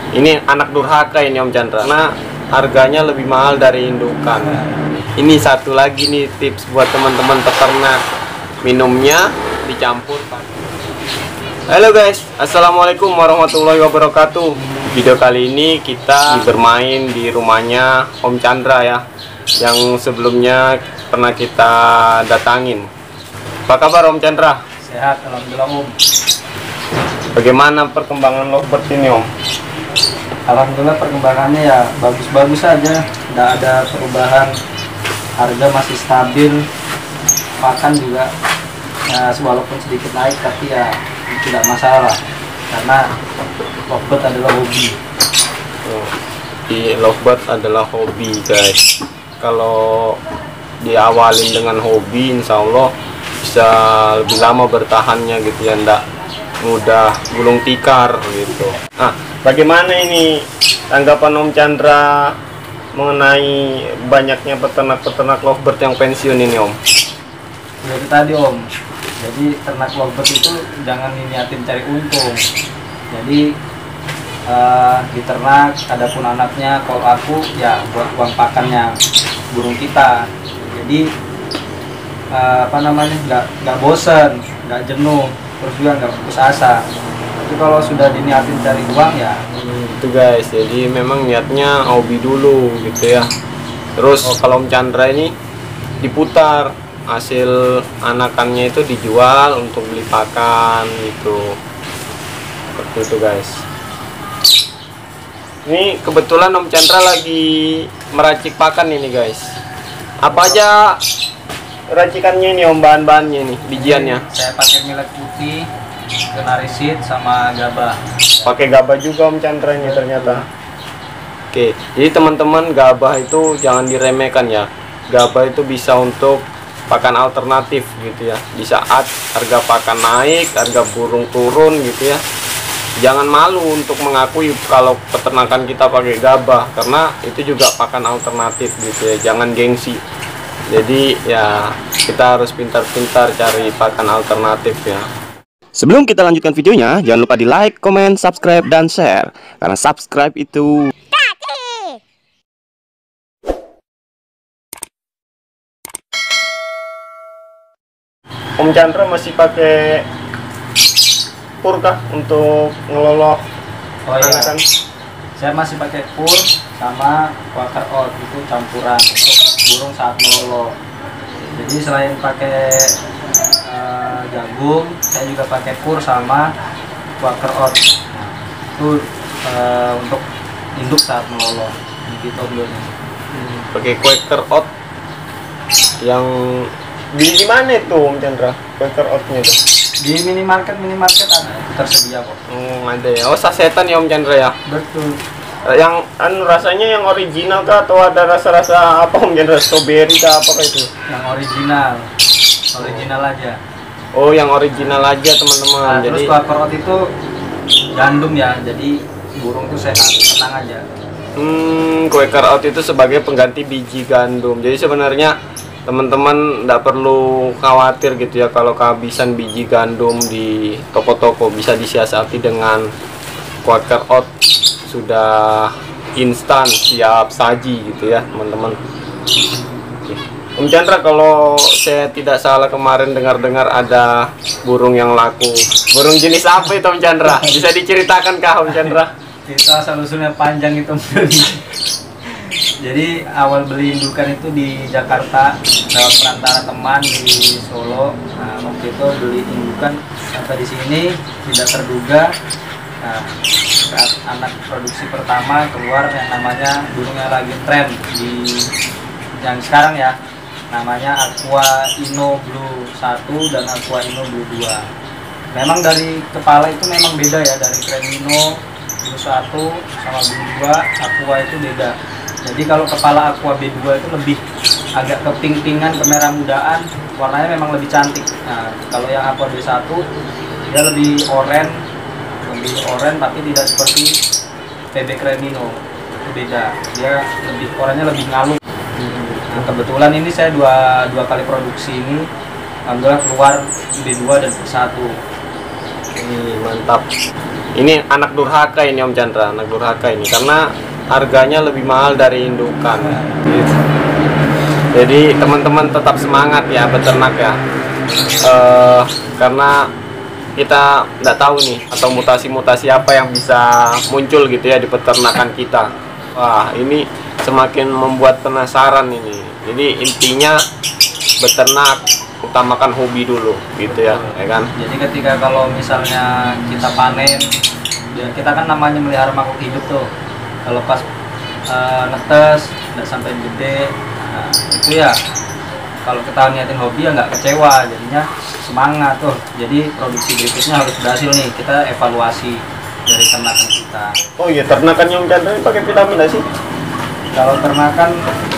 Ini anak durhaka ini Om Chandra, karena harganya lebih mahal dari indukan. Ini satu lagi nih tips buat teman-teman peternak, minumnya dicampur. Halo guys, assalamualaikum warahmatullahi wabarakatuh. Video kali ini kita bermain di rumahnya Om Chandra ya, yang sebelumnya pernah kita datangin. Apa kabar Om Chandra? Sehat, alhamdulillah Om. Bagaimana perkembangan lovebird ini Om? Alhamdulillah perkembangannya ya bagus-bagus saja, tidak ada perubahan. Harga masih stabil, pakan juga ya, walaupun sedikit naik tapi ya tidak masalah karena lovebird adalah hobi. Di lovebird adalah hobi guys. Kalau diawalin dengan hobi, insya Allah bisa lebih lama bertahannya gitu ya, ndak mudah gulung tikar gitu. Nah, bagaimana ini tanggapan Om Chandra mengenai banyaknya peternak-peternak lovebird yang pensiun ini Om? Jadi tadi Om, jadi ternak lovebird itu jangan diniatin cari untung. Jadi di ternak, adapun anaknya kalau aku ya buat uang pakannya burung kita. Jadi nggak bosen, nggak jenuh, terus juga nggak putus asa. Tapi kalau sudah diniatin cari uang ya itu guys, jadi memang niatnya hobi dulu gitu ya. Terus kalau Om Chandra ini diputar, hasil anakannya itu dijual untuk beli pakan gitu, seperti itu guys. Ini kebetulan Om Chandra lagi meracik pakan ini guys. Apa aja racikannya ini Om, bahan-bahannya ini, bijiannya? saya pakai millet putih, kenarisit sama gabah. Pakai gabah juga Om Chandra ini ternyata. Oke, jadi teman-teman, gabah itu jangan diremehkan ya. Gabah itu bisa untuk pakan alternatif gitu ya. Di saat harga pakan naik, harga burung turun gitu ya. Jangan malu untuk mengakui kalau peternakan kita pakai gabah, karena itu juga pakan alternatif gitu ya. Jangan gengsi. Jadi ya kita harus pintar-pintar cari pakan alternatif ya. Sebelum kita lanjutkan videonya, jangan lupa di like, comment, subscribe, dan share. Karena subscribe itu Om Chandra masih pakai pur kah untuk ngeloloh anakan? Saya masih pakai pur sama quaker oat, itu campuran untuk burung saat meloloh. Jadi selain pakai jagung, saya juga pakai pur sama quaker oat. Nah, itu untuk induk saat meloloh. Gitu dulunya. Pakai quaker oat yang beli di mana itu Om Chandra? Quaker oatnya tuh Di minimarket ada, tersedia kok. Ada ya. Oh, sasetan ya Om Chandra ya? Betul. Yang rasanya yang original kah atau ada rasa-rasa apa Om Chandra? Strawberry kah apa itu? Yang original aja. Oh, yang original aja teman-teman. Nah, jadi terus quaker oat itu gandum ya, jadi burung tuh sehat, tenang aja. quaker oat itu sebagai pengganti biji gandum. Jadi sebenarnya teman-teman tidak perlu khawatir gitu ya kalau kehabisan biji gandum di toko-toko, bisa disiasati dengan quaker oat, sudah instan siap saji gitu ya teman-teman. Om Chandra, kalau saya tidak salah kemarin dengar-dengar ada burung yang laku. Burung jenis apa itu Om Chandra? Bisa diceritakan kah Om Chandra? Cerita asal-usulnya panjang itu. Jadi awal beli indukan itu di Jakarta lewat perantara teman di Solo. Nah, waktu itu beli indukan sampai di sini tidak terduga. Nah, saat anak produksi pertama keluar yang namanya burung yang lagi tren di yang sekarang ya, namanya Aqua Ino Blue 1 dan Aqua Ino Blue 2. Memang dari kepala itu memang beda ya, dari Cremino Blue 1 sama Blue 2 Aqua itu beda. Jadi kalau kepala Aqua B2 itu lebih agak keping-pingan, kemerah mudaan, warnanya memang lebih cantik. Nah, kalau yang Aqua B1 dia lebih oranye tapi tidak seperti PB Cremino, itu beda. Dia lebih oranye lebih ngalung. Nah, kebetulan ini saya dua kali produksi ini, alhamdulillah keluar B2 dan B1. Ini mantap. Ini anak durhaka ini Om Chandra, anak durhaka ini karena harganya lebih mahal dari indukan. Gitu. Jadi teman-teman tetap semangat ya beternak ya, karena kita nggak tahu nih atau mutasi-mutasi apa yang bisa muncul gitu ya di peternakan kita. Wah, ini semakin membuat penasaran ini. Jadi intinya beternak utamakan hobi dulu gitu ya kan. Jadi ketika kalau misalnya kita panen, ya kita kan namanya melihara makhluk hidup tuh. Kalau pas netes nggak sampai gede, nah, itu ya kalau kita niatin hobi ya nggak kecewa, jadinya semangat tuh. Jadi produksi berikutnya harus berhasil nih, kita evaluasi dari ternakan kita. Oh iya, ternakannya Om Chandra ini pakai vitamin nggak sih? Kalau ternakan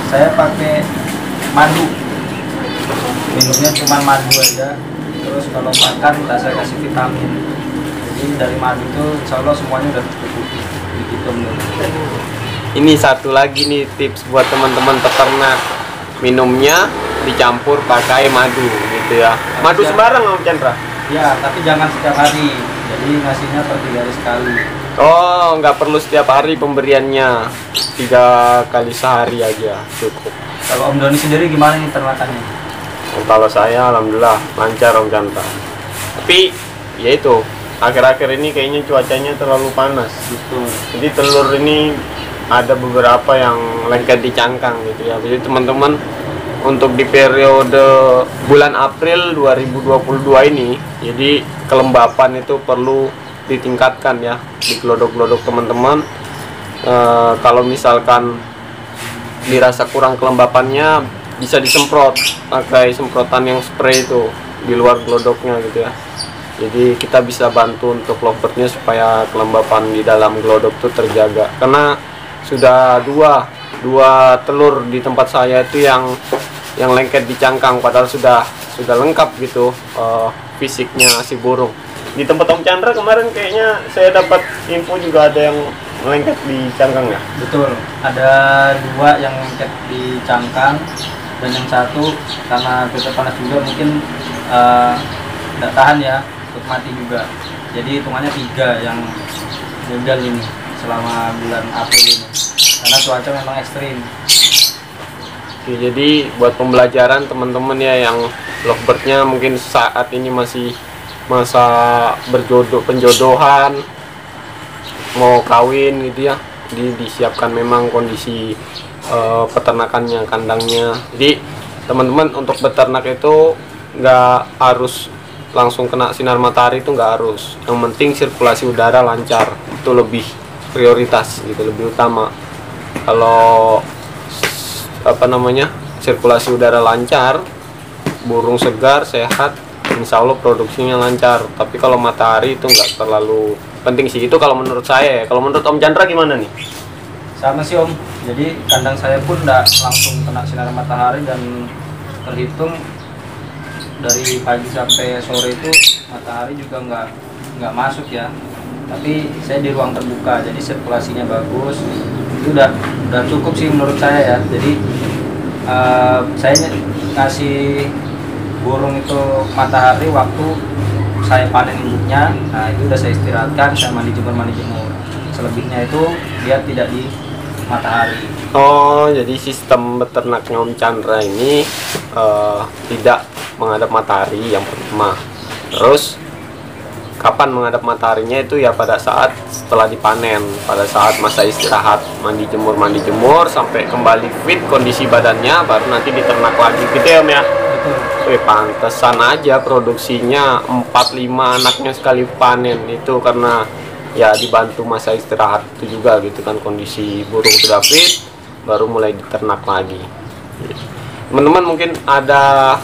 saya pakai madu, minumnya cuma madu aja. Terus kalau makan saya kasih vitamin. Jadi dari madu itu insya Allah semuanya udah cukup dihitung. Ini satu lagi nih tips buat teman-teman peternak, minumnya dicampur pakai madu gitu ya. Madu sembarang Om Chandra? Ya, tapi jangan setiap hari. Jadi ngasihnya per 3 hari sekali. Oh, nggak perlu setiap hari pemberiannya, 3 kali sehari aja cukup. Kalau Om Doni sendiri gimana nih ternakannya? Kalau saya alhamdulillah lancar Om Chandra. Tapi ya itu akhir-akhir ini kayaknya cuacanya terlalu panas. Betul. Jadi telur ini ada beberapa yang lengket di cangkang gitu ya. Jadi teman-teman untuk di periode bulan April 2022 ini, jadi kelembapan itu perlu ditingkatkan ya di glodok-glodok teman-teman. Kalau misalkan dirasa kurang kelembapannya, bisa disemprot pakai semprotan yang spray itu di luar glodoknya gitu ya. Jadi kita bisa bantu untuk lovebird-nya supaya kelembapan di dalam glodok itu terjaga. Karena sudah dua telur di tempat saya itu yang lengket di cangkang, padahal sudah lengkap gitu fisiknya si burung. Di tempat Om Chandra kemarin kayaknya saya dapat info juga ada yang lengket di cangkang ya. Betul. Ada 2 yang lengket di cangkang dan yang satu karena cuaca panas juga mungkin tidak tahan ya, untuk mati juga. Jadi hitungannya 3 yang gagal ini selama bulan April ini karena cuaca memang ekstrim. Oke, jadi buat pembelajaran teman-teman ya yang lovebird-nya mungkin saat ini masih masa penjodohan, mau kawin gitu ya, disiapkan memang kondisi peternakannya, kandangnya. Jadi teman-teman untuk beternak itu nggak harus langsung kena sinar matahari, itu nggak harus. Yang penting sirkulasi udara lancar, itu lebih prioritas gitu, lebih utama. Kalau sirkulasi udara lancar, burung segar, sehat, insya Allah produksinya lancar. Tapi kalau matahari itu nggak terlalu penting sih, itu kalau menurut saya ya. Kalau menurut Om Chandra gimana nih? Sama sih Om, jadi kandang saya pun nggak langsung kena sinar matahari dan terhitung dari pagi sampai sore itu matahari juga nggak masuk ya. Tapi saya di ruang terbuka, jadi sirkulasinya bagus. Itu udah cukup sih menurut saya ya. Jadi saya ngasih burung itu matahari waktu saya panen induknya. Nah itu udah saya istirahatkan, saya mandi jemur. Selebihnya itu dia tidak di matahari. Oh, jadi sistem beternaknya Om Chandra ini tidak menghadap matahari yang pertama. Terus kapan menghadap mataharinya itu ya pada saat setelah dipanen, pada saat masa istirahat, mandi jemur sampai kembali fit kondisi badannya, baru nanti diternak lagi gitu ya Om ya. Betul. Pantesan aja produksinya 4-5 anaknya sekali panen, itu karena ya dibantu masa istirahat itu juga gitu kan, kondisi burung sudah fit baru mulai diternak lagi. Teman-teman mungkin ada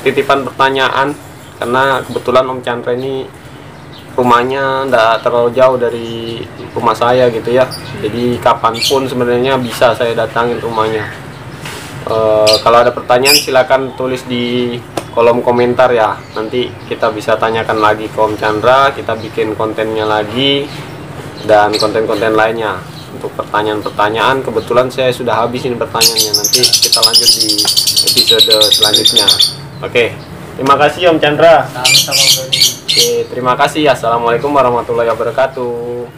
titipan pertanyaan, karena kebetulan Om Chandra ini rumahnya tidak terlalu jauh dari rumah saya gitu ya, jadi kapanpun sebenarnya bisa saya datangin rumahnya. Kalau ada pertanyaan silakan tulis di kolom komentar ya, nanti kita bisa tanyakan lagi ke Om Chandra, kita bikin kontennya lagi dan konten-konten lainnya. Untuk pertanyaan-pertanyaan kebetulan saya sudah habis ini pertanyaannya, nanti kita lanjut di episode selanjutnya. Oke, terima kasih Om Chandra. Sama-sama Om Doni. Oke, terima kasih. Assalamualaikum warahmatullahi wabarakatuh.